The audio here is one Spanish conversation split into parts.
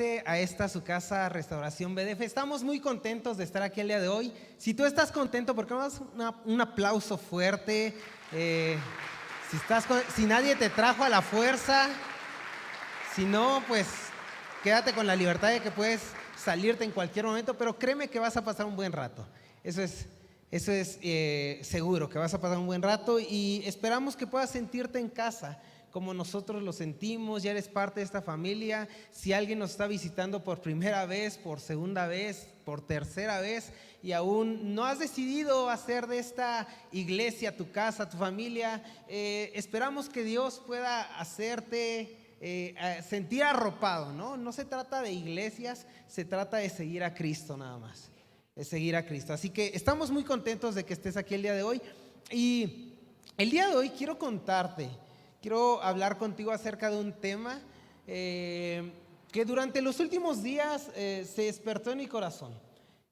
nuevamente a esta su casa Restauración BDF. Estamos muy contentos de estar aquí el día de hoy. Si tú estás contento, ¿por qué no das un aplauso fuerte? Si nadie te trajo a la fuerza, si no, pues quédate con la libertad de que puedes salirte en cualquier momento, pero créeme que vas a pasar un buen rato. Eso es seguro, que vas a pasar un buen rato y esperamos que puedas sentirte en casa como nosotros lo sentimos. Ya eres parte de esta familia. Si alguien nos está visitando por primera vez, por segunda vez, por tercera vez y aún no has decidido hacer de esta iglesia tu casa, tu familia, esperamos que Dios pueda hacerte sentir arropado, ¿no? No se trata de iglesias, se trata de seguir a Cristo nada más, de seguir a Cristo. Así que estamos muy contentos de que estés aquí el día de hoy. Y el día de hoy quiero hablar contigo acerca de un tema que durante los últimos días se despertó en mi corazón.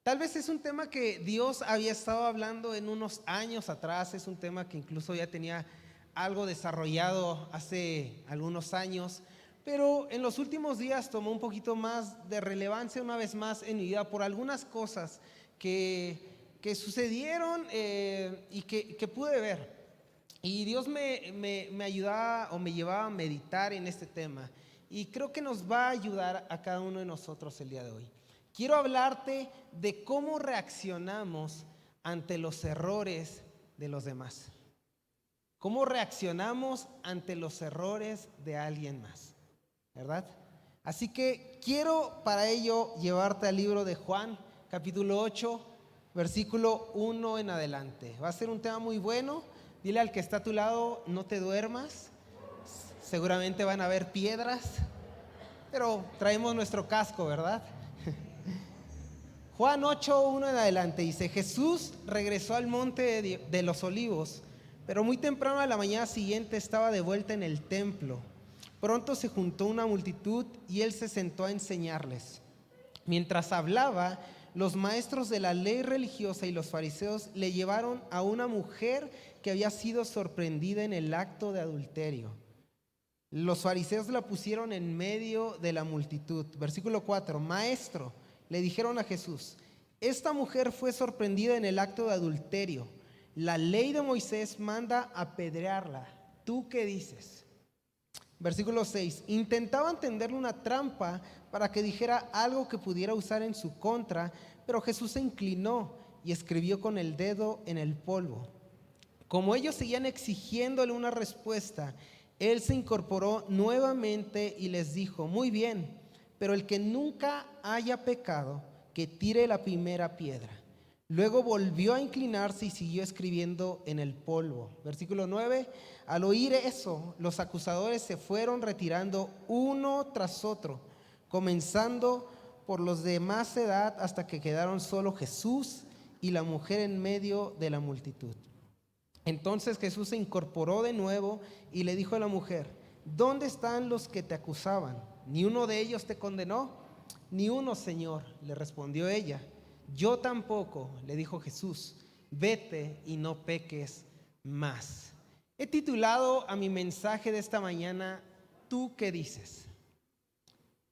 Tal vez es un tema que Dios había estado hablando en unos años atrás, es un tema que incluso ya tenía algo desarrollado hace algunos años, pero en los últimos días tomó un poquito más de relevancia una vez más en mi vida por algunas cosas que sucedieron y que pude ver. Y Dios me ayudaba o me llevaba a meditar en este tema. Y creo que nos va a ayudar a cada uno de nosotros el día de hoy. Quiero hablarte de cómo reaccionamos ante los errores de los demás. ¿Cómo reaccionamos ante los errores de alguien más? ¿Verdad? Así que quiero para ello llevarte al libro de Juan, capítulo 8, versículo 1 en adelante. Va a ser un tema muy bueno. Dile al que está a tu lado, no te duermas. Seguramente van a haber piedras, pero traemos nuestro casco, ¿verdad? Juan 8, 1 en adelante dice: Jesús regresó al monte de los olivos, pero muy temprano a la mañana siguiente estaba de vuelta en el templo. Pronto se juntó una multitud y él se sentó a enseñarles. Mientras hablaba, los maestros de la ley religiosa y los fariseos le llevaron a una mujer que había sido sorprendida en el acto de adulterio. Los fariseos la pusieron en medio de la multitud. Versículo 4: Maestro, le dijeron a Jesús, esta mujer fue sorprendida en el acto de adulterio. La ley de Moisés manda apedrearla. ¿Tú qué dices? Versículo 6: Intentaban tenderle una trampa para que dijera algo que pudiera usar en su contra, pero Jesús se inclinó y escribió con el dedo en el polvo. Como ellos seguían exigiéndole una respuesta, él se incorporó nuevamente y les dijo: muy bien, pero el que nunca haya pecado, que tire la primera piedra. Luego volvió a inclinarse y siguió escribiendo en el polvo. Versículo 9: Al oír eso, los acusadores se fueron retirando uno tras otro, comenzando por los de más edad hasta que quedaron solo Jesús y la mujer en medio de la multitud. Entonces Jesús se incorporó de nuevo y le dijo a la mujer: ¿dónde están los que te acusaban? ¿Ni uno de ellos te condenó? Ni uno, Señor, le respondió ella. Yo tampoco, le dijo Jesús. Vete y no peques más. He titulado a mi mensaje de esta mañana: ¿tú qué dices?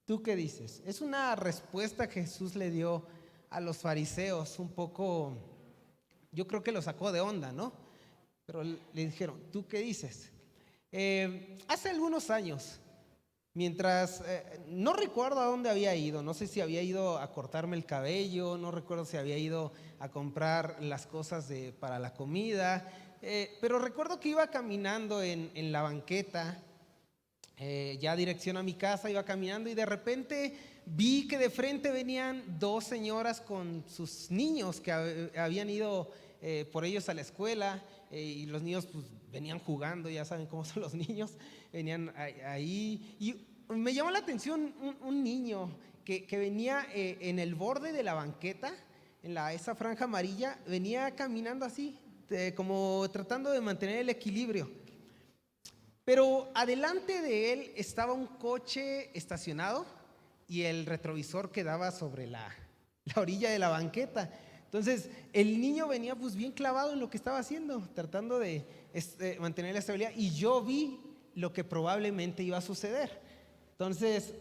¿Tú qué dices? Es una respuesta que Jesús le dio a los fariseos, un poco, yo creo que lo sacó de onda, ¿no? Pero le dijeron: ¿tú qué dices? Hace algunos años, mientras, no recuerdo a dónde había ido, no sé si había ido a cortarme el cabello, no recuerdo si había ido a comprar las cosas para la comida, pero recuerdo que iba caminando en la banqueta, ya dirección a mi casa, iba caminando y de repente vi que de frente venían dos señoras con sus niños que habían ido por ellos a la escuela, y los niños pues venían jugando, ya saben cómo son los niños, venían ahí y me llamó la atención un niño que venía en el borde de la banqueta, esa franja amarilla, venía caminando así, como tratando de mantener el equilibrio. Pero adelante de él estaba un coche estacionado y el retrovisor quedaba sobre la orilla de la banqueta. Entonces el niño venía pues bien clavado en lo que estaba haciendo, tratando de mantener la estabilidad, y yo vi lo que probablemente iba a suceder. Entonces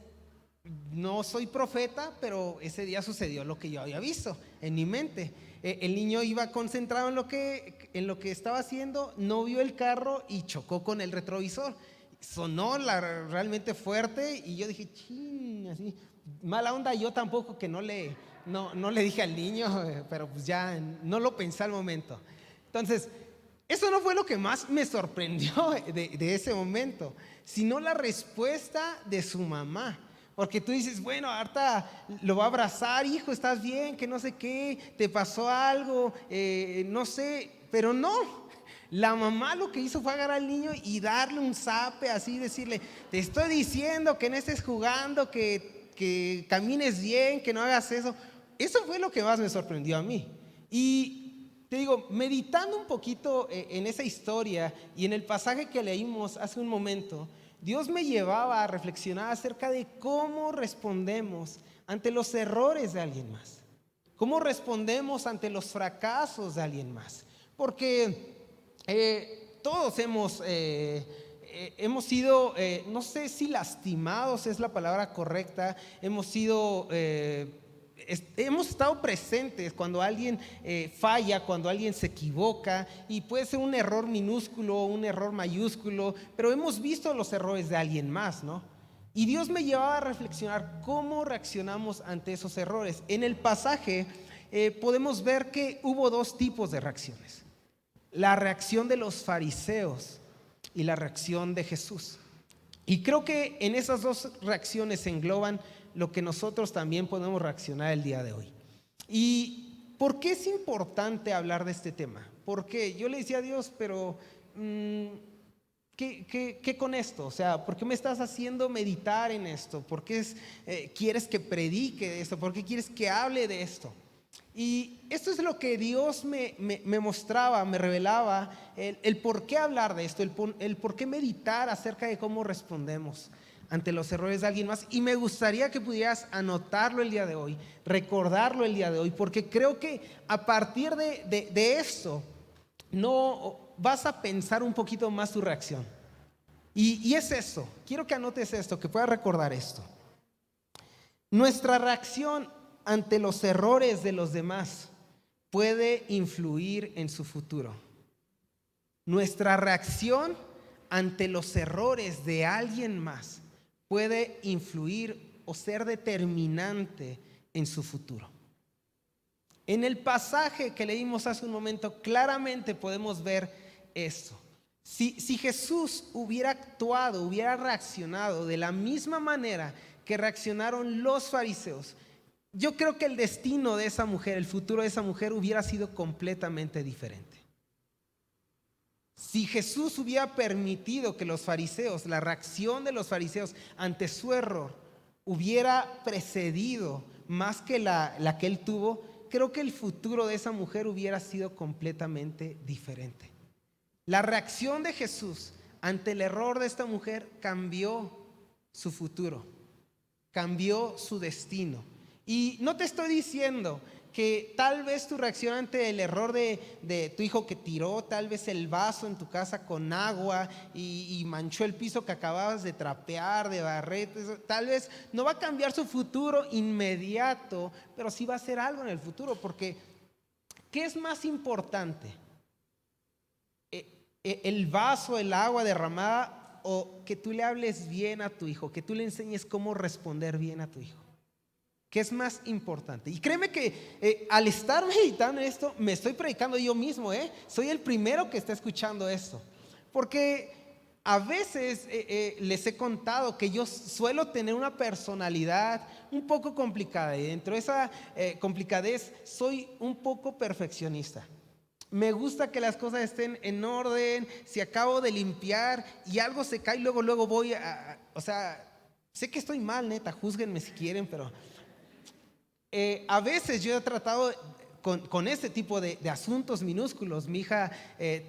no soy profeta, pero ese día sucedió lo que yo había visto en mi mente. El niño iba concentrado en lo que estaba haciendo, no vio el carro y chocó con el retrovisor. Sonó realmente fuerte y yo dije, chin, así, mala onda. Yo tampoco, que no le dije al niño, pero pues ya no lo pensé al momento. Entonces, eso no fue lo que más me sorprendió de ese momento, sino la respuesta de su mamá. Porque tú dices, bueno, ahorita lo va a abrazar, hijo, ¿estás bien? Que no sé qué, te pasó algo, no sé, pero no. La mamá lo que hizo fue agarrar al niño y darle un zape, así decirle, te estoy diciendo que no estés jugando, que camines bien, que no hagas eso. Eso fue lo que más me sorprendió a mí. Y te digo, meditando un poquito en esa historia y en el pasaje que leímos hace un momento, Dios me llevaba a reflexionar acerca de cómo respondemos ante los errores de alguien más, cómo respondemos ante los fracasos de alguien más, porque todos hemos sido, no sé si lastimados es la palabra correcta, hemos estado presentes cuando alguien falla, cuando alguien se equivoca, y puede ser un error minúsculo, un error mayúsculo, pero hemos visto los errores de alguien más, ¿no? Y Dios me llevaba a reflexionar cómo reaccionamos ante esos errores. En el pasaje podemos ver que hubo dos tipos de reacciones: la reacción de los fariseos y la reacción de Jesús. Y creo que en esas dos reacciones se engloban lo que nosotros también podemos reaccionar el día de hoy. ¿Y por qué es importante hablar de este tema? Porque yo le decía a Dios, pero ¿qué con esto? O sea, ¿por qué me estás haciendo meditar en esto? ¿Por qué quieres que predique de esto? ¿Por qué quieres que hable de esto? Y esto es lo que Dios me mostraba, me revelaba, el por qué hablar de esto, el por qué meditar acerca de cómo respondemos ante los errores de alguien más. Y me gustaría que pudieras anotarlo el día de hoy, recordarlo el día de hoy, porque creo que a partir de esto no vas a pensar un poquito más tu reacción. Y es esto, quiero que anotes esto, que puedas recordar esto. Nuestra reacción ante los errores de los demás puede influir en su futuro. Nuestra reacción ante los errores de alguien más puede influir o ser determinante en su futuro. En el pasaje que leímos hace un momento, claramente podemos ver esto. Si Jesús hubiera actuado, hubiera reaccionado de la misma manera que reaccionaron los fariseos, yo creo que el destino de esa mujer, el futuro de esa mujer hubiera sido completamente diferente. Si Jesús hubiera permitido que los fariseos, la reacción de los fariseos ante su error hubiera precedido más que la que él tuvo, creo que el futuro de esa mujer hubiera sido completamente diferente. La reacción de Jesús ante el error de esta mujer cambió su futuro, cambió su destino. Y no te estoy diciendo que tal vez tu reacción ante el error de tu hijo que tiró tal vez el vaso en tu casa con agua y manchó el piso que acababas de trapear, de barrer, tal vez no va a cambiar su futuro inmediato, pero sí va a hacer algo en el futuro. Porque ¿qué es más importante? ¿El vaso, el agua derramada, o que tú le hables bien a tu hijo, que tú le enseñes cómo responder bien a tu hijo? ¿Qué es más importante? Y créeme que al estar meditando en esto, me estoy predicando yo mismo, soy el primero que está escuchando esto. Porque a veces les he contado que yo suelo tener una personalidad un poco complicada, y dentro de esa complicadez soy un poco perfeccionista. Me gusta que las cosas estén en orden. Si acabo de limpiar y algo se cae, luego voy o sea, sé que estoy mal, neta, júzguenme si quieren, pero a veces yo he tratado con este tipo de asuntos minúsculos. Mi hija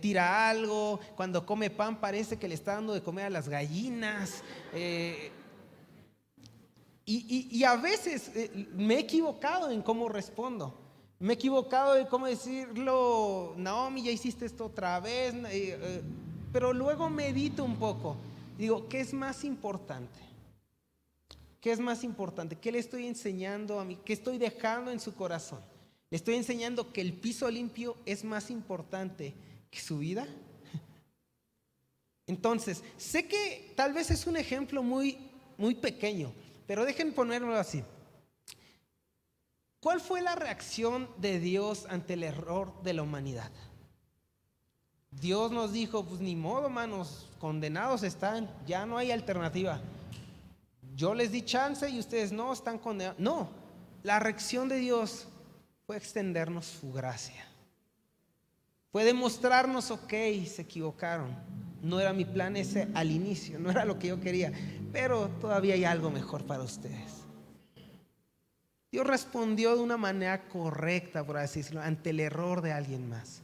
tira algo, cuando come pan parece que le está dando de comer a las gallinas, y a veces me he equivocado en cómo respondo. Me he equivocado de cómo decirlo: Naomi, ya hiciste esto otra vez, pero luego medito un poco. Digo, ¿qué es más importante? ¿Qué es más importante? ¿Qué le estoy enseñando a mí? ¿Qué estoy dejando en su corazón? ¿Le estoy enseñando que el piso limpio es más importante que su vida? Entonces, sé que tal vez es un ejemplo muy pequeño, pero dejen ponerlo así. ¿Cuál fue la reacción de Dios ante el error de la humanidad? Dios nos dijo, pues ni modo, manos, condenados están, ya no hay alternativa. Yo les di chance y ustedes no, están condenados. No, la reacción de Dios fue extendernos su gracia. Fue demostrarnos, ok, se equivocaron. No era mi plan ese al inicio, no era lo que yo quería, pero todavía hay algo mejor para ustedes. Dios respondió de una manera correcta, por así decirlo, ante el error de alguien más.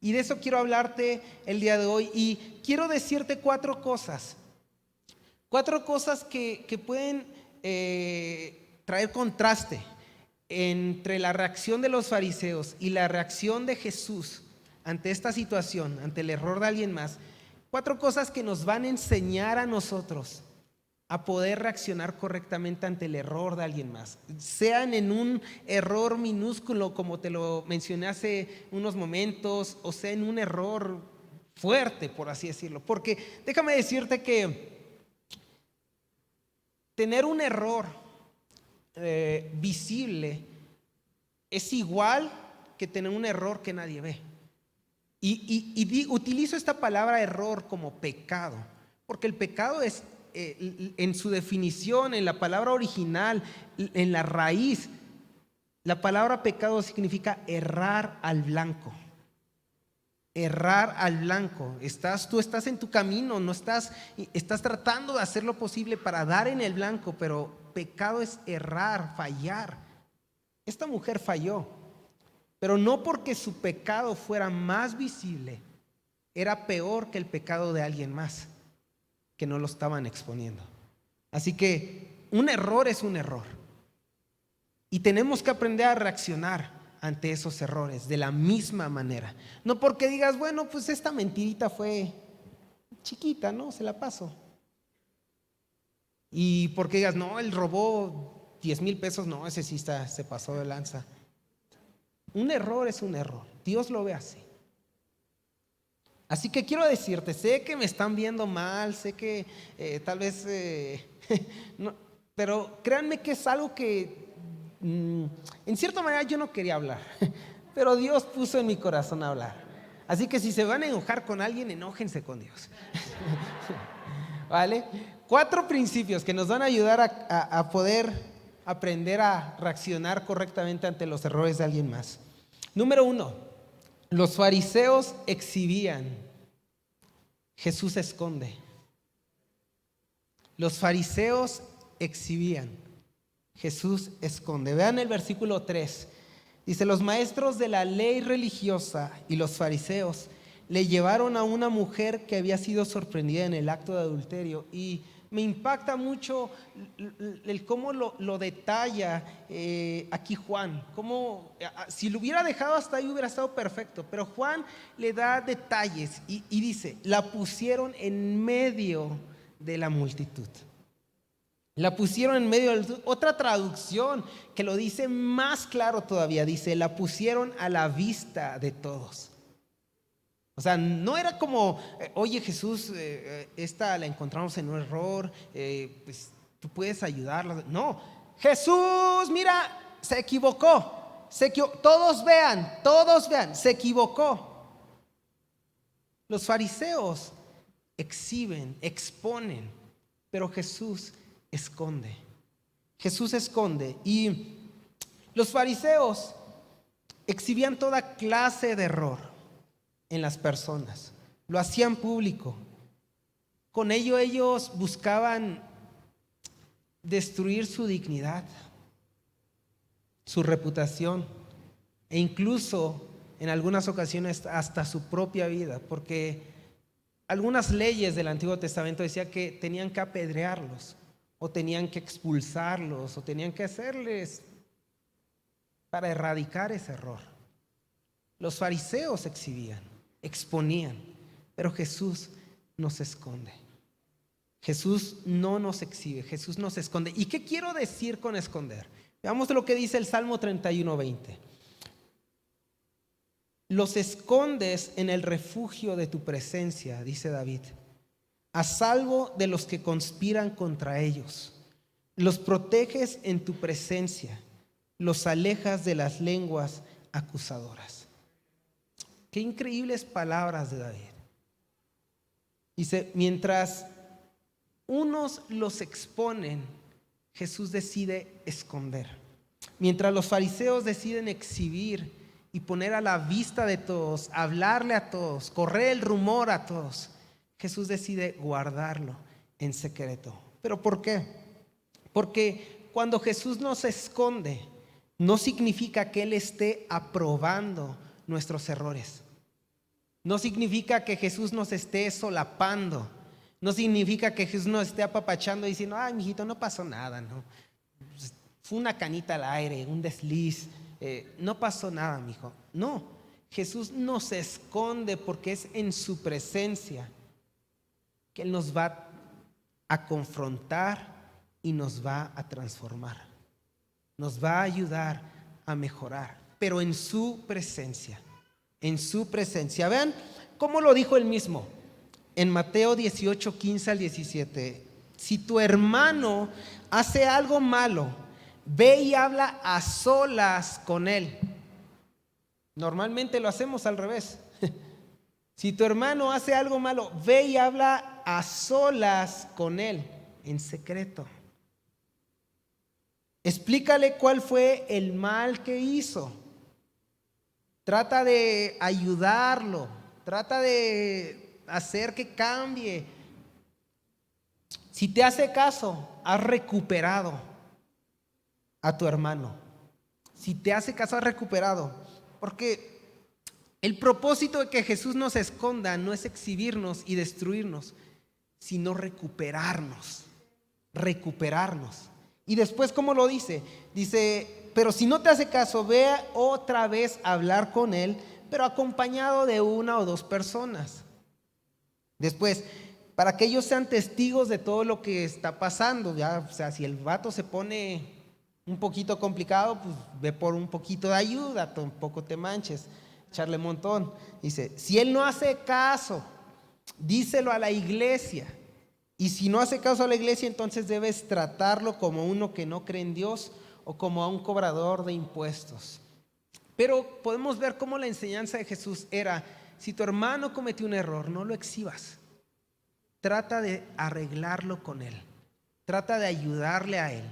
Y de eso quiero hablarte el día de hoy. Y quiero decirte cuatro cosas. Cuatro cosas que pueden traer contraste entre la reacción de los fariseos y la reacción de Jesús ante esta situación, ante el error de alguien más. Cuatro cosas que nos van a enseñar a nosotros a poder reaccionar correctamente ante el error de alguien más, sean en un error minúsculo como te lo mencioné hace unos momentos, o sea en un error fuerte, por así decirlo. Porque déjame decirte que tener un error visible es igual que tener un error que nadie ve. Y utilizo esta palabra error como pecado, porque el pecado es en su definición, en la palabra original, en la raíz, la palabra pecado significa errar al blanco. Errar al blanco. Tú estás en tu camino, no estás tratando de hacer lo posible para dar en el blanco, pero pecado es errar, fallar. Esta mujer falló, pero no porque su pecado fuera más visible, era peor que el pecado de alguien más que no lo estaban exponiendo. Así que un error es un error. Y tenemos que aprender a reaccionar ante esos errores de la misma manera. No porque digas, bueno, pues esta mentirita fue chiquita, ¿no? Se la paso. Y porque digas, no, él robó 10,000 pesos, no, ese sí se pasó de lanza. Un error es un error. Dios lo ve así. Así que quiero decirte, sé que me están viendo mal, sé que tal vez, no, pero créanme que es algo que en cierta manera yo no quería hablar, pero Dios puso en mi corazón a hablar. Así que si se van a enojar con alguien, enójense con Dios. ¿Vale? 4 principios que nos van a ayudar a poder aprender a reaccionar correctamente ante los errores de alguien más. Número 1. Los fariseos exhibían, Jesús esconde. Los fariseos exhibían, Jesús esconde. Vean el versículo 3. Dice, los maestros de la ley religiosa y los fariseos le llevaron a una mujer que había sido sorprendida en el acto de adulterio. Y me impacta mucho el cómo lo detalla aquí Juan. Cómo, si lo hubiera dejado hasta ahí hubiera estado perfecto, pero Juan le da detalles y dice, la pusieron en medio de la multitud. La pusieron en medio de la multitud. Otra traducción que lo dice más claro todavía, dice, la pusieron a la vista de todos. O sea, no era como, oye Jesús, esta la encontramos en un error, pues tú puedes ayudarla. No, Jesús, mira, se equivocó. Todos vean, se equivocó. Los fariseos exhiben, exponen, pero Jesús esconde. Jesús esconde. Y los fariseos exhibían toda clase de error en las personas, lo hacían público. Con ello ellos buscaban destruir su dignidad, su reputación e incluso en algunas ocasiones hasta su propia vida, porque algunas leyes del Antiguo Testamento decían que tenían que apedrearlos o tenían que expulsarlos o tenían que hacerles para erradicar ese error. Los fariseos exhibían, exponían, pero Jesús nos esconde. Jesús no nos exhibe, Jesús nos esconde. ¿Y qué quiero decir con esconder? Veamos lo que dice el Salmo 31:20. Los escondes en el refugio de tu presencia, dice David, a salvo de los que conspiran contra ellos. Los proteges en tu presencia, los alejas de las lenguas acusadoras. Qué increíbles palabras de David. Dice, mientras unos los exponen, Jesús decide esconder. Mientras los fariseos deciden exhibir y poner a la vista de todos, hablarle a todos, correr el rumor a todos, Jesús decide guardarlo en secreto. ¿Pero por qué? Porque cuando Jesús nos esconde, no significa que Él esté aprobando nuestros errores. No significa que Jesús nos esté solapando. No significa que Jesús nos esté apapachando y diciendo, ay, mijito, no pasó nada, no. Fue una canita al aire, un desliz, no pasó nada, mijo. No, Jesús nos esconde porque es en su presencia que Él nos va a confrontar y nos va a transformar. Nos va a ayudar a mejorar, pero en su presencia. En su presencia. Vean cómo lo dijo Él mismo en Mateo 18:15 al 17. Si tu hermano hace algo malo, ve y habla a solas con él. Normalmente lo hacemos al revés. Si tu hermano hace algo malo, ve y habla a solas con él, en secreto. Explícale cuál fue el mal que hizo. Trata de ayudarlo, trata de hacer que cambie. Si te hace caso, has recuperado a tu hermano. Si te hace caso, has recuperado. Porque el propósito de que Jesús nos esconda no es exhibirnos y destruirnos, sino recuperarnos. Y después, ¿cómo lo dice? Dice, pero si no te hace caso, ve otra vez a hablar con él, pero acompañado de una o dos personas. Después, para que ellos sean testigos de todo lo que está pasando. Ya, o sea, si el vato se pone un poquito complicado, pues ve por un poquito de ayuda, tampoco te manches, echarle un montón. Dice, si él no hace caso, díselo a la iglesia. Y si no hace caso a la iglesia, entonces debes tratarlo como uno que no cree en Dios o como a un cobrador de impuestos. Pero podemos ver cómo la enseñanza de Jesús era, si tu hermano cometió un error, no lo exhibas. Trata de arreglarlo con él. Trata de ayudarle a él.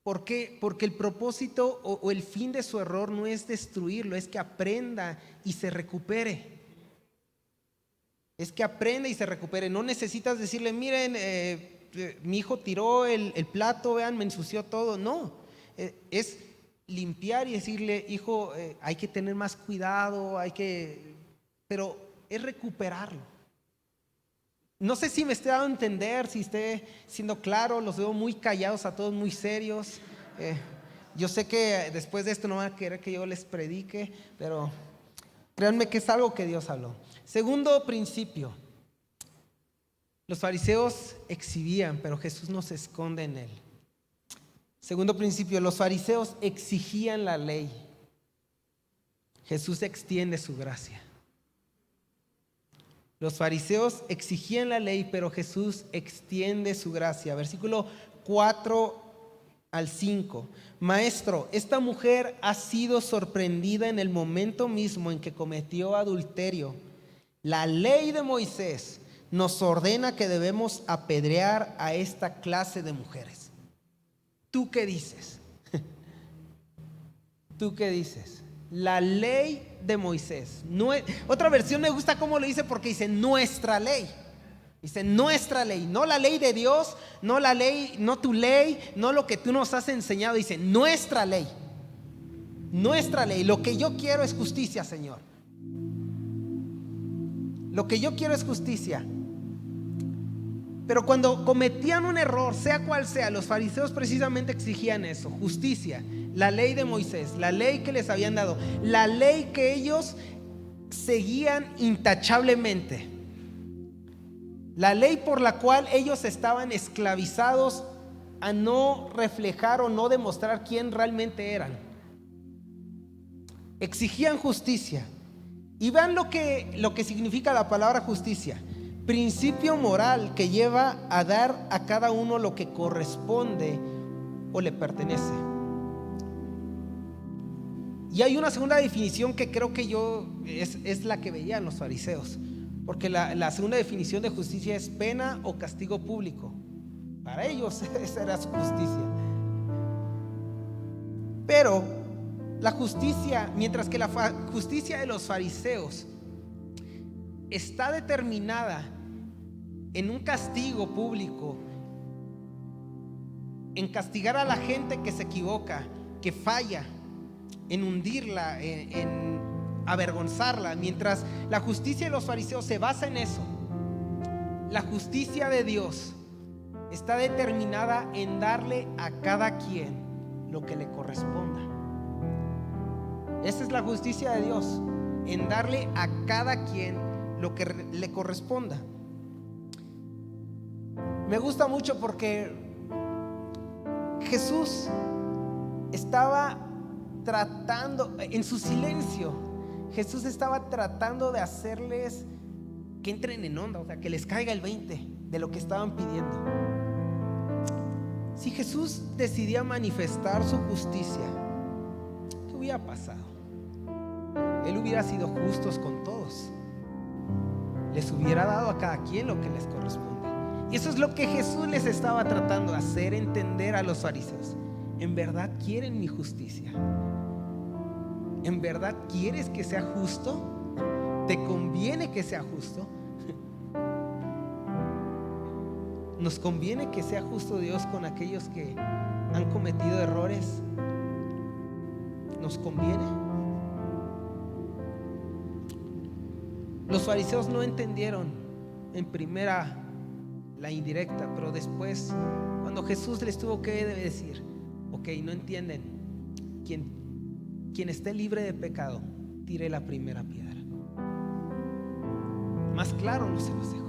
¿Por qué? Porque el propósito o el fin de su error no es destruirlo, es que aprenda y se recupere. Es que aprenda y se recupere. No necesitas decirle, miren, mi hijo tiró el plato, vean, me ensució todo. No, es limpiar y decirle, hijo, hay que tener más cuidado, pero es recuperarlo. No sé si me esté dando a entender, si esté siendo claro, los veo muy callados a todos, muy serios. Yo sé que después de esto no van a querer que yo les predique, pero créanme que es algo que Dios habló. Segundo principio, los fariseos exhibían, pero Jesús nos esconde en él. Segundo principio, los fariseos exigían la ley. Jesús extiende su gracia. Los fariseos exigían la ley, pero Jesús extiende su gracia. Versículo 4 al 5. Maestro, esta mujer ha sido sorprendida en el momento mismo en que cometió adulterio. La ley de Moisés nos ordena que debemos apedrear a esta clase de mujeres. ¿Tú qué dices? ¿Tú qué dices? La ley de Moisés. Otra versión me gusta cómo lo dice porque dice nuestra ley. Dice nuestra ley, no la ley de Dios, no la ley, no tu ley, no lo que tú nos has enseñado. Dice nuestra ley. Nuestra ley. Lo que yo quiero es justicia, Señor. Lo que yo quiero es justicia. Pero cuando cometían un error, sea cual sea, los fariseos precisamente exigían eso, justicia, la ley de Moisés, la ley que les habían dado, la ley que ellos seguían intachablemente. La ley por la cual ellos estaban esclavizados a no reflejar o no demostrar quién realmente eran. Exigían justicia. Y vean lo que significa la palabra justicia: principio moral que lleva a dar a cada uno lo que corresponde o le pertenece. Y hay una segunda definición que creo que es la que veían los fariseos, porque la segunda definición de justicia es pena o castigo público. Para ellos esa era su justicia. Pero la justicia, mientras que la justicia de los fariseos está determinada en un castigo público, en castigar a la gente que se equivoca, que falla, en hundirla, en avergonzarla, mientras la justicia de los fariseos se basa en eso, la justicia de Dios está determinada en darle a cada quien lo que le corresponda. Esa es la justicia de Dios, en darle a cada quien lo que le corresponda. Me gusta mucho porque Jesús estaba tratando, en su silencio, Jesús estaba tratando de hacerles que entren en onda, o sea, que les caiga el 20 de lo que estaban pidiendo. Si Jesús decidía manifestar su justicia, ¿qué hubiera pasado? Él hubiera sido justo con todos, les hubiera dado a cada quien lo que les corresponde. Y eso es lo que Jesús les estaba tratando de hacer entender a los fariseos. ¿En verdad quieren mi justicia? ¿En verdad quieres que sea justo? ¿Te conviene que sea justo? ¿Nos conviene que sea justo Dios con aquellos que han cometido errores? ¿Nos conviene? Los fariseos no entendieron en primera la indirecta, pero después, cuando Jesús les tuvo que decir, ok, no entienden, quien esté libre de pecado, tire la primera piedra. Más claro no se los dejó.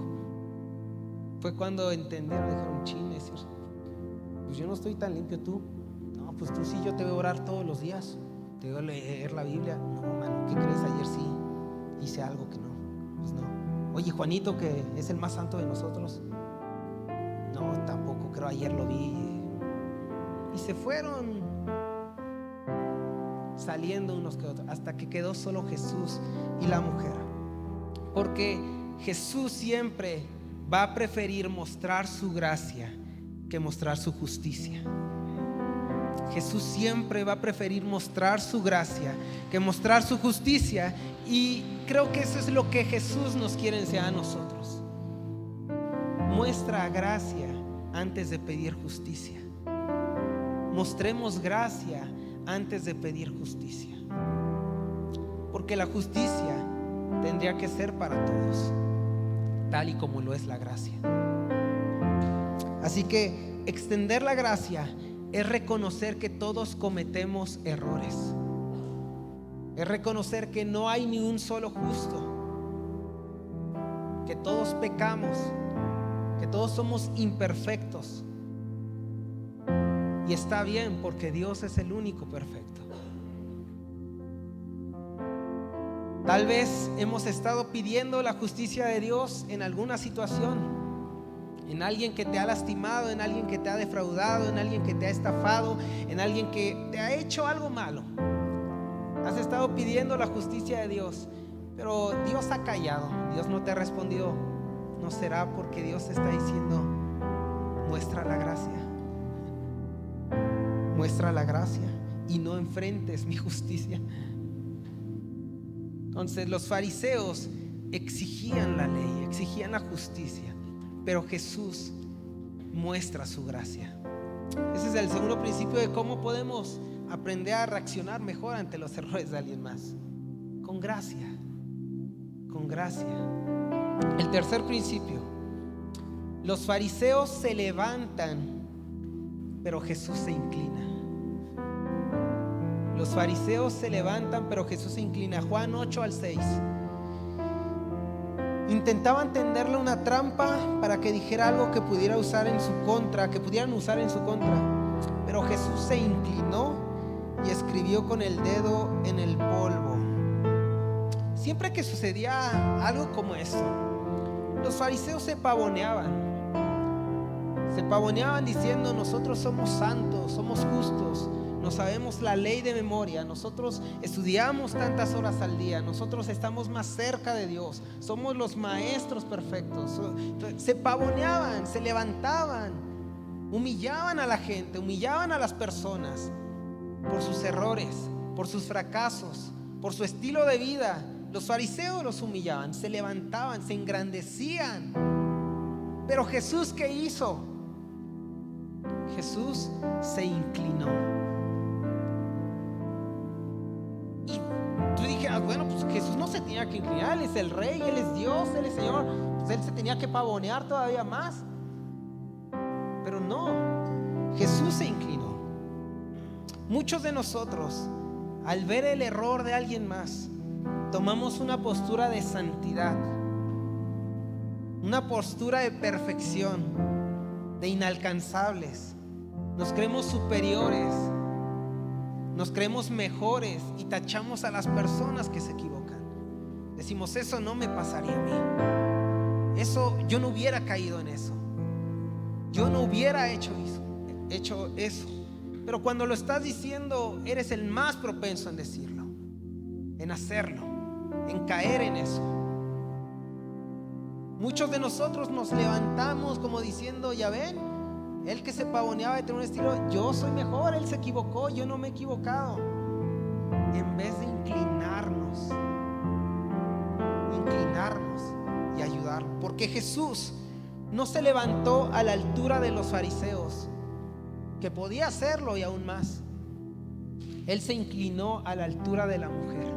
Fue cuando entendieron, dijeron, chin, es cierto, pues yo no estoy tan limpio, tú. No, pues tú sí, yo te veo orar todos los días, te veo leer la Biblia. No, mano, ¿qué crees? Ayer sí hice algo que no. Pues no. Oye, Juanito, que es el más santo de nosotros. No, tampoco, creo, ayer lo vi. Y se fueron saliendo unos que otros, hasta que quedó solo Jesús y la mujer. Porque Jesús siempre va a preferir mostrar su gracia que mostrar su justicia. Jesús siempre va a preferir mostrar su gracia que mostrar su justicia. Y creo que eso es lo que Jesús nos quiere enseñar a nosotros. Muestra gracia antes de pedir justicia. Mostremos gracia antes de pedir justicia, porque la justicia tendría que ser para todos, tal y como lo es la gracia. Así que extender la gracia es reconocer que todos cometemos errores, es reconocer que no hay ni un solo justo, que todos pecamos, que todos somos imperfectos. Y está bien, porque Dios es el único perfecto. Tal vez hemos estado pidiendo la justicia de Dios en alguna situación, en alguien que te ha lastimado, en alguien que te ha defraudado, en alguien que te ha estafado, en alguien que te ha hecho algo malo. Has estado pidiendo la justicia de Dios, pero Dios ha callado, Dios no te ha respondido. ¿No será porque Dios está diciendo, muestra la gracia? Muestra la gracia y no enfrentes mi justicia. Entonces los fariseos exigían la ley, exigían la justicia, pero Jesús muestra su gracia. Ese es el segundo principio de cómo podemos aprender a reaccionar mejor ante los errores de alguien más. Con gracia, con gracia. El tercer principio: los fariseos se levantan, pero Jesús se inclina. Los fariseos se levantan, pero Jesús se inclina. Juan 8 al 6. Intentaban tenderle una trampa para que dijera algo que pudiera usar en su contra, que pudieran usar en su contra. Pero Jesús se inclinó y escribió con el dedo en el polvo. Siempre que sucedía algo como esto, los fariseos se pavoneaban. Se pavoneaban diciendo: nosotros somos santos, somos justos, nos sabemos la ley de memoria, nosotros estudiamos tantas horas al día, nosotros estamos más cerca de Dios, somos los maestros perfectos. Se pavoneaban, se levantaban, humillaban a la gente, humillaban a las personas por sus errores, por sus fracasos, por su estilo de vida. Los fariseos los humillaban, se levantaban, se engrandecían. Pero Jesús, ¿qué hizo? Jesús se inclinó. Y tú dijeras: bueno, pues Jesús no se tenía que inclinar, Él es el Rey, Él es Dios, Él es Señor, pues Él se tenía que pavonear todavía más. Pero no, Jesús se inclinó. Muchos de nosotros, al ver el error de alguien más, tomamos una postura de santidad, una postura de perfección, de inalcanzables. Nos creemos superiores, nos creemos mejores y tachamos a las personas que se equivocan. Decimos: eso no me pasaría a mí, eso, yo no hubiera caído en eso, yo no hubiera hecho eso. Pero cuando lo estás diciendo, eres el más propenso en decirlo, en hacerlo, en caer en eso. Muchos de nosotros nos levantamos como diciendo: ya ven, él que se pavoneaba de tener un estilo, yo soy mejor, él se equivocó, yo no me he equivocado. En vez de inclinarnos y ayudarlo. Porque Jesús no se levantó a la altura de los fariseos, que podía hacerlo y aún más. Él se inclinó a la altura de la mujer.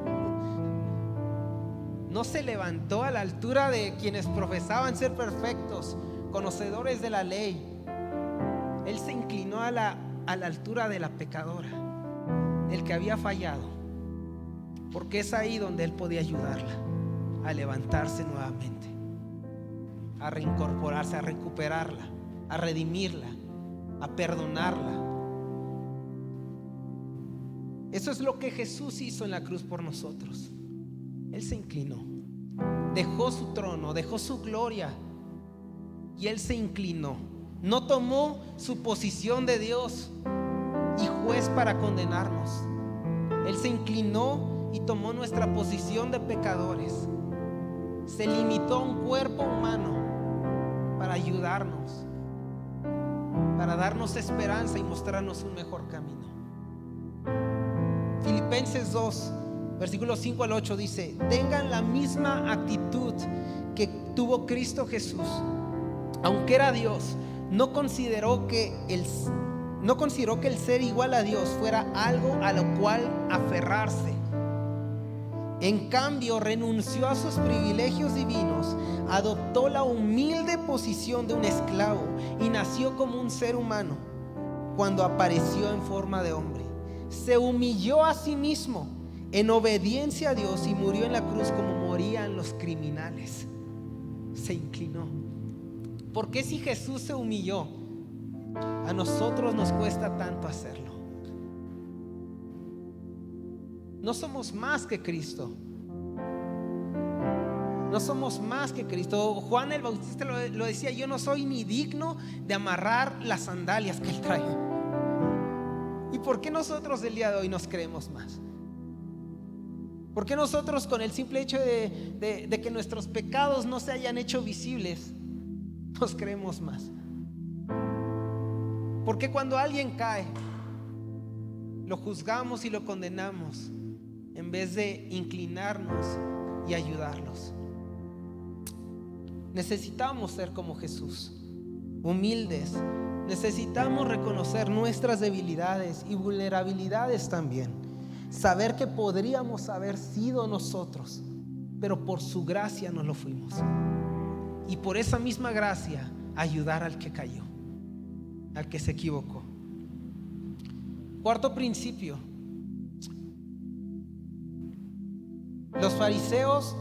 No se levantó a la altura de quienes profesaban ser perfectos, conocedores de la ley. Él se inclinó a la altura de la pecadora, el que había fallado, porque es ahí donde Él podía ayudarla a levantarse nuevamente, a reincorporarse, a recuperarla, a redimirla, a perdonarla. Eso es lo que Jesús hizo en la cruz por nosotros. Él se inclinó, dejó su trono, dejó su gloria y Él se inclinó. No tomó su posición de Dios y juez para condenarnos. Él se inclinó y tomó nuestra posición de pecadores. Se limitó a un cuerpo humano para ayudarnos, para darnos esperanza y mostrarnos un mejor camino. Filipenses 2, versículos 5 al 8 dice: tengan la misma actitud que tuvo Cristo Jesús. Aunque era Dios, no consideró que el ser igual a Dios fuera algo a lo cual aferrarse. En cambio, renunció a sus privilegios divinos, adoptó la humilde posición de un esclavo y nació como un ser humano. Cuando apareció en forma de hombre, se humilló a sí mismo en obediencia a Dios y murió en la cruz como morían los criminales. Se inclinó. ¿Por qué si Jesús se humilló, a nosotros nos cuesta tanto hacerlo? No somos más que Cristo. No somos más que Cristo. Juan el Bautista lo decía: yo no soy ni digno de amarrar las sandalias que Él trae. ¿Y por qué nosotros el día de hoy nos creemos más? ¿Por qué nosotros, con el simple hecho de que nuestros pecados no se hayan hecho visibles, nos creemos más? Porque cuando alguien cae, lo juzgamos y lo condenamos en vez de inclinarnos y ayudarlos. Necesitamos ser como Jesús, humildes. Necesitamos reconocer nuestras debilidades y vulnerabilidades también. Saber que podríamos haber sido nosotros, pero por su gracia no lo fuimos. Y por esa misma gracia ayudar al que cayó, al que se equivocó. Cuarto principio: los fariseos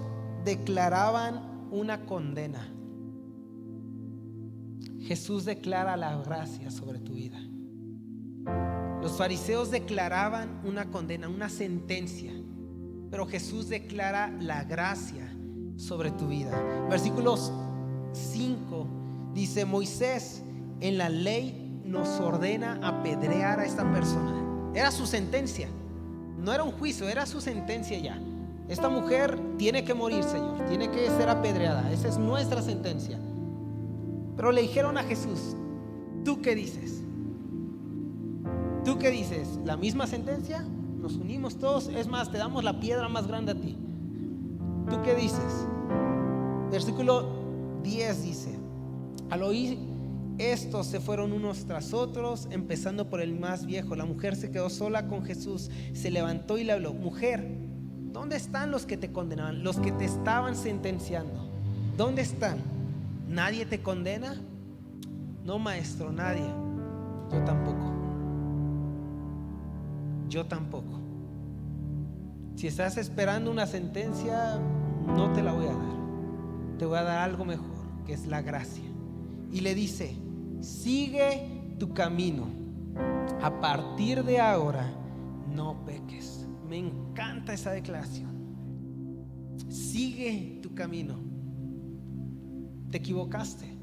declaraban una condena. Jesús declara la gracia sobre tu vida. Los fariseos declaraban una condena, una sentencia, pero Jesús declara la gracia sobre tu vida. Versículos 5 dice: Moisés en la ley nos ordena apedrear a esta persona. Era su sentencia, no era un juicio, era su sentencia ya. Esta mujer tiene que morir, Señor, tiene que ser apedreada. Esa es nuestra sentencia. Pero le dijeron a Jesús: ¿tú qué dices? ¿Tú qué dices? ¿La misma sentencia? Nos unimos todos, es más, te damos la piedra más grande a ti. ¿Tú qué dices? Versículo 10 dice: al oír esto se fueron unos tras otros, empezando por el más viejo. La mujer se quedó sola con Jesús, se levantó y le habló: mujer, ¿dónde están los que te condenaban? Los que te estaban sentenciando, ¿dónde están? ¿Nadie te condena? No, maestro, nadie. Yo tampoco. Yo tampoco. Si estás esperando una sentencia, no te la voy a dar. Te voy a dar algo mejor, que es la gracia. Y le dice: sigue tu camino. A partir de ahora, no peques. Me encanta esa declaración. Sigue tu camino. Te equivocaste,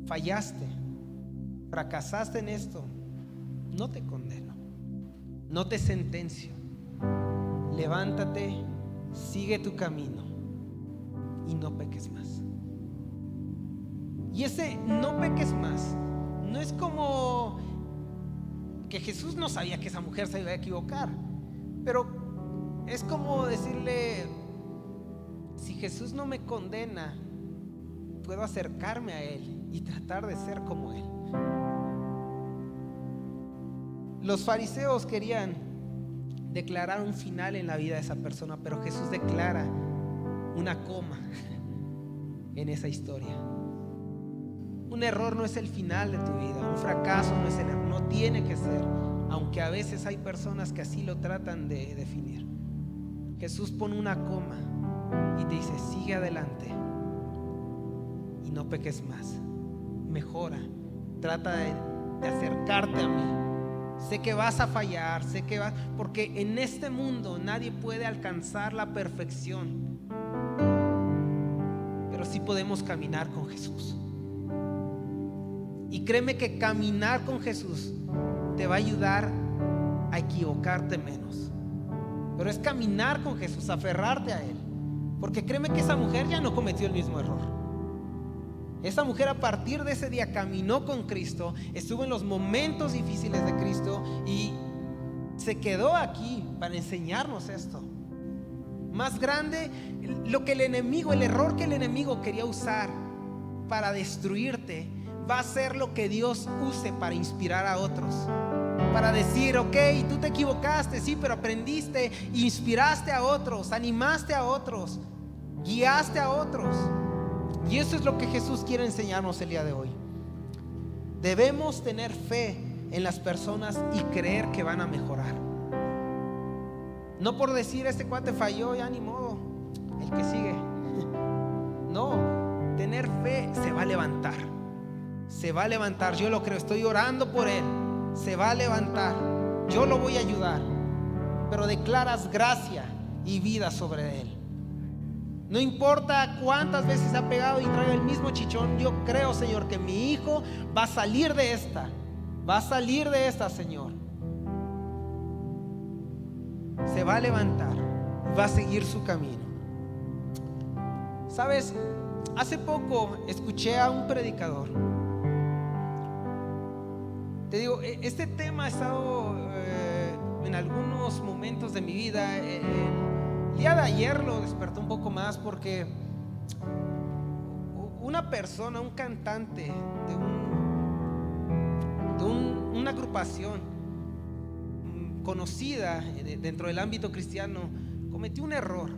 fallaste, fracasaste en esto. No te condeno, no te sentencio. Levántate, sigue tu camino y no peques más. Y ese no peques más no es como que Jesús no sabía que esa mujer se iba a equivocar, pero es como decirle: si Jesús no me condena, puedo acercarme a Él y tratar de ser como Él. Los fariseos querían declarar un final en la vida de esa persona, pero Jesús declara una coma en esa historia. Un error no es el final de tu vida, un fracaso no es el error, no tiene que ser, aunque a veces hay personas que así lo tratan de definir. Jesús pone una coma y te dice: sigue adelante y no peques más. Mejora, trata de acercarte a mí. Sé que vas a fallar, sé que vas, porque en este mundo nadie puede alcanzar la perfección, pero sí podemos caminar con Jesús. Y créeme que caminar con Jesús te va a ayudar a equivocarte menos. Pero es caminar con Jesús, aferrarte a Él. Porque créeme que esa mujer ya no cometió el mismo error. Esa mujer a partir de ese día caminó con Cristo, estuvo en los momentos difíciles de Cristo y se quedó aquí para enseñarnos esto. Más grande, lo que el enemigo, el error que el enemigo quería usar para destruirte, va a ser lo que Dios use para inspirar a otros. Para decir: ok, tú te equivocaste, sí, pero aprendiste, inspiraste a otros, animaste a otros, guiaste a otros. Y eso es lo que Jesús quiere enseñarnos el día de hoy. Debemos tener fe en las personas y creer que van a mejorar. No por decir: este cuate falló, ya ni modo, el que sigue. No, tener fe, se va a levantar. Se va a levantar, yo lo creo, estoy orando por él. Se va a levantar, yo lo voy a ayudar. Pero declaras gracia y vida sobre él. No importa cuántas veces se ha pegado y trae el mismo chichón, yo creo, Señor, que mi hijo va a salir de esta. Va a salir de esta, Señor. Se va a levantar, va a seguir su camino. ¿Sabes? Hace poco escuché a un predicador. Te digo, este tema ha estado en algunos momentos de mi vida. El día de ayer lo despertó un poco más porque una persona, un cantante de una agrupación conocida dentro del ámbito cristiano cometió un error.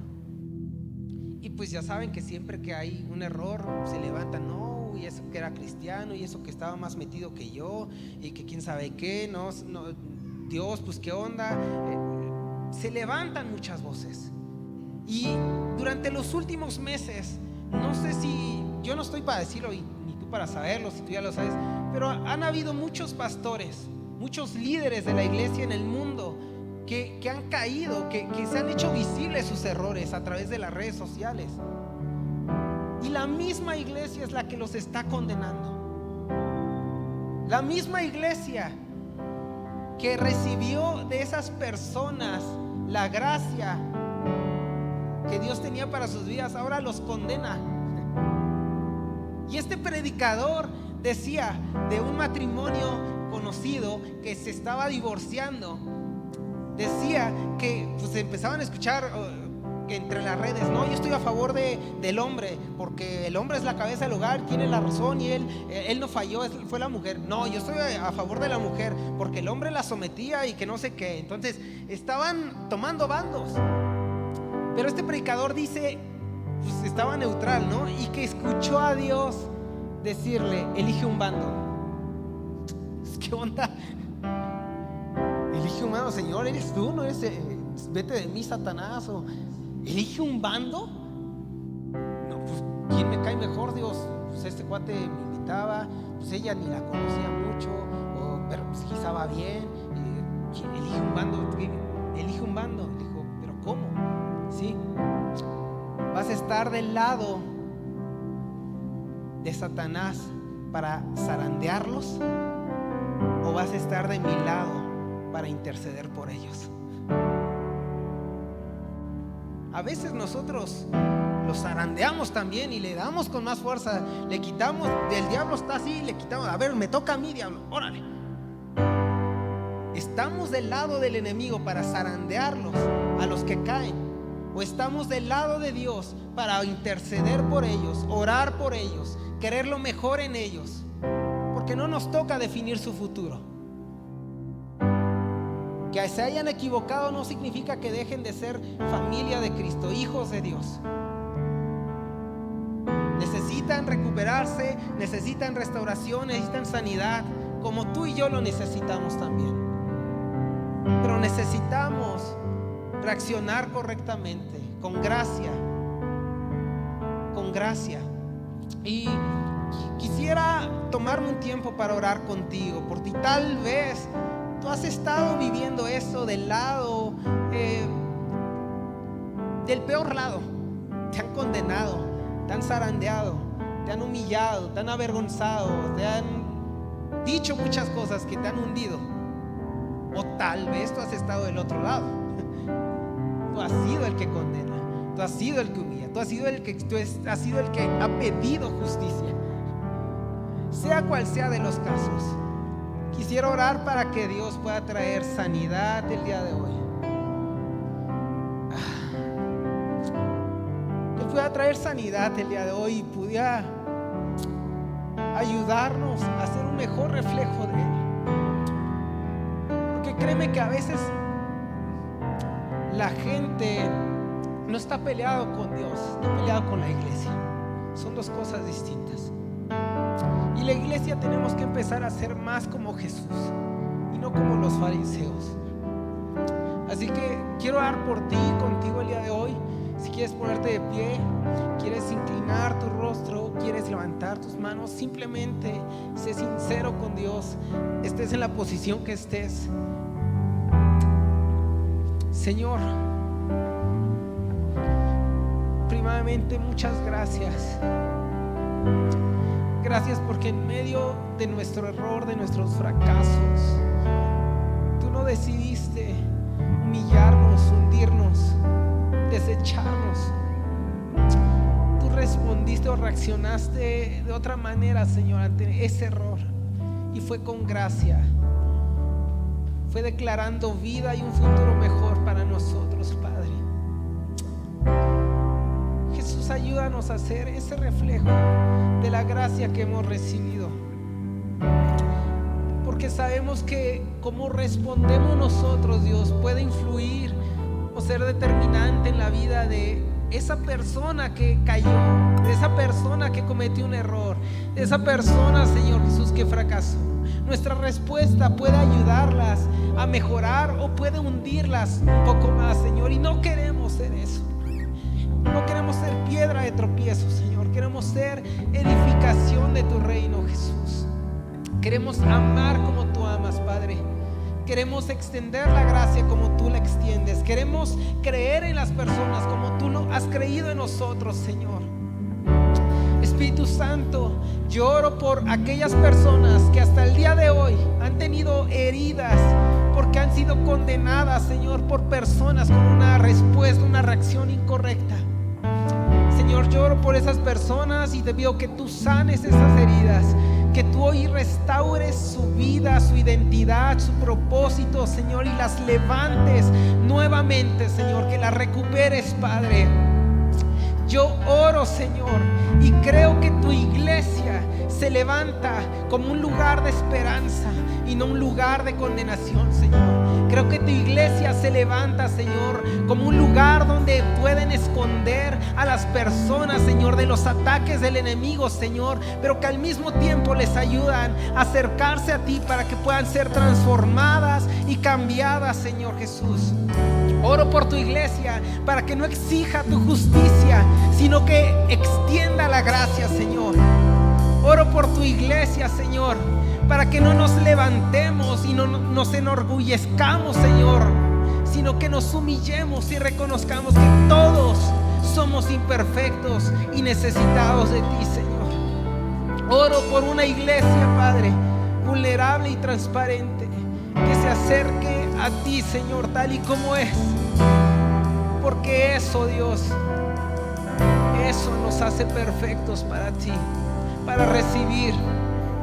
Y pues ya saben que siempre que hay un error se levantan: no, y eso que era cristiano, y eso que estaba más metido que yo, y que quién sabe qué, no, Dios, pues qué onda. Se levantan muchas voces. Y durante los últimos meses no sé si, yo no estoy para decirlo ni tú para saberlo, si tú ya lo sabes, pero han habido muchos pastores, muchos líderes de la iglesia en el mundo que han caído, que se han hecho visibles sus errores a través de las redes sociales. Y la misma iglesia es la que los está condenando. La misma iglesia que recibió de esas personas la gracia que Dios tenía para sus vidas, ahora los condena. Y este predicador decía de un matrimonio conocido que se estaba divorciando. Decía que pues empezaban a escuchar que entre las redes, no, yo estoy a favor del hombre, porque el hombre es la cabeza del hogar, tiene la razón y él no falló, fue la mujer. No, yo estoy a favor de la mujer, porque el hombre la sometía y que no sé qué. Entonces estaban tomando bandos. Pero este predicador dice, pues estaba neutral, ¿no? Y que escuchó a Dios decirle, elige un bando. ¿Qué onda? Elige un bando, Señor, eres tú, no eres, vete de mí, Satanás. O elige un bando. No, pues ¿quién me cae mejor, Dios? Pues este cuate me invitaba, pues ella ni la conocía mucho, pero pues quizá va bien. Elige un bando, elige un bando. Dijo, pero ¿cómo? ¿Sí? ¿Vas a estar del lado de Satanás para zarandearlos? ¿O vas a estar de mi lado para interceder por ellos? A veces nosotros los zarandeamos también y le damos con más fuerza, le quitamos, el diablo está así, le quitamos, a ver, me toca a mí, diablo, órale. ¿Estamos del lado del enemigo para zarandearlos a los que caen? ¿O estamos del lado de Dios para interceder por ellos, orar por ellos, querer lo mejor en ellos? Porque no nos toca definir su futuro. Que se hayan equivocado no significa que dejen de ser familia de Cristo, hijos de Dios. Necesitan recuperarse, necesitan restauración, necesitan sanidad, como tú y yo lo necesitamos también. Pero necesitamos reaccionar correctamente, con gracia, con gracia. Y quisiera tomarme un tiempo para orar contigo por ti. Tal vez tú has estado viviendo eso del lado, del peor lado. Te han condenado, te han zarandeado, te han humillado, te han avergonzado, te han dicho muchas cosas que te han hundido. O tal vez tú has estado del otro lado. Tú has sido el que condena, tú has sido el que humilla, tú has sido el que ha pedido justicia. Sea cual sea de los casos, quisiera orar para que Dios pueda traer sanidad el día de hoy. Que pueda traer sanidad el día de hoy y pudiera ayudarnos a ser un mejor reflejo de Él. Porque créeme que a veces la gente no está peleado con Dios, está peleado con la iglesia. Son dos cosas distintas. Y la iglesia tenemos que empezar a ser más como Jesús y no como los fariseos. Así que quiero orar por ti y contigo el día de hoy. Si quieres ponerte de pie, quieres inclinar tu rostro, quieres levantar tus manos, simplemente sé sincero con Dios, estés en la posición que estés. Señor, primeramente muchas gracias. Gracias porque en medio de nuestro error, de nuestros fracasos, tú no decidiste humillarnos, hundirnos, desecharnos. Tú respondiste o reaccionaste de otra manera, Señor, ante ese error, y fue con gracia. Fue declarando vida y un futuro mejor para nosotros, Padre. Jesús, ayúdanos a ser ese reflejo de la gracia que hemos recibido, porque sabemos que como respondemos nosotros, Dios, puede influir o ser determinante en la vida de esa persona que cayó, de esa persona que cometió un error, de esa persona, Señor Jesús, que fracasó. Nuestra respuesta puede ayudarlas a mejorar o puede hundirlas un poco más, Señor, y no queremos ser eso. No queremos ser piedra de tropiezo, Señor. Queremos ser edificación de tu reino, Jesús. Queremos amar como tú amas, Padre. Queremos extender la gracia como tú la extiendes. Queremos creer en las personas como tú lo has creído en nosotros, Señor. Espíritu Santo, yo oro por aquellas personas que hasta el día de hoy han tenido heridas porque han sido condenadas, Señor, por personas con una respuesta, una reacción incorrecta. Señor, yo oro por esas personas y te pido que tú sanes esas heridas, que tú hoy restaures su vida, su identidad, su propósito, Señor, y las levantes nuevamente, Señor, que las recuperes, Padre. Yo oro, Señor, y creo que tu iglesia se levanta como un lugar de esperanza y no un lugar de condenación, Señor. Creo que tu iglesia se levanta, Señor, como un lugar donde pueden esconder a las personas, Señor, de los ataques del enemigo, Señor, pero que al mismo tiempo les ayudan a acercarse a ti para que puedan ser transformadas y cambiadas, Señor Jesús. Oro por tu iglesia para que no exija tu justicia, sino que extienda la gracia, Señor. Oro por tu iglesia, Señor, para que no nos levantemos y no nos enorgullezcamos, Señor, sino que nos humillemos y reconozcamos que todos somos imperfectos y necesitados de ti, Señor. Oro por una iglesia, Padre, vulnerable y transparente, que se acerque a ti, Señor, tal y como es, porque eso, Dios, eso nos hace perfectos para ti, para recibir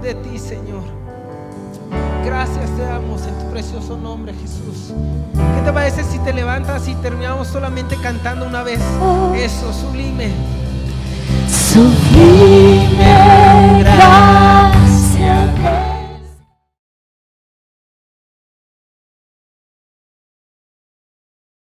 de ti, Señor. Gracias te damos en tu precioso nombre, Jesús. ¿Qué te parece si te levantas y terminamos solamente cantando una vez? Eso, sublime. Sublime.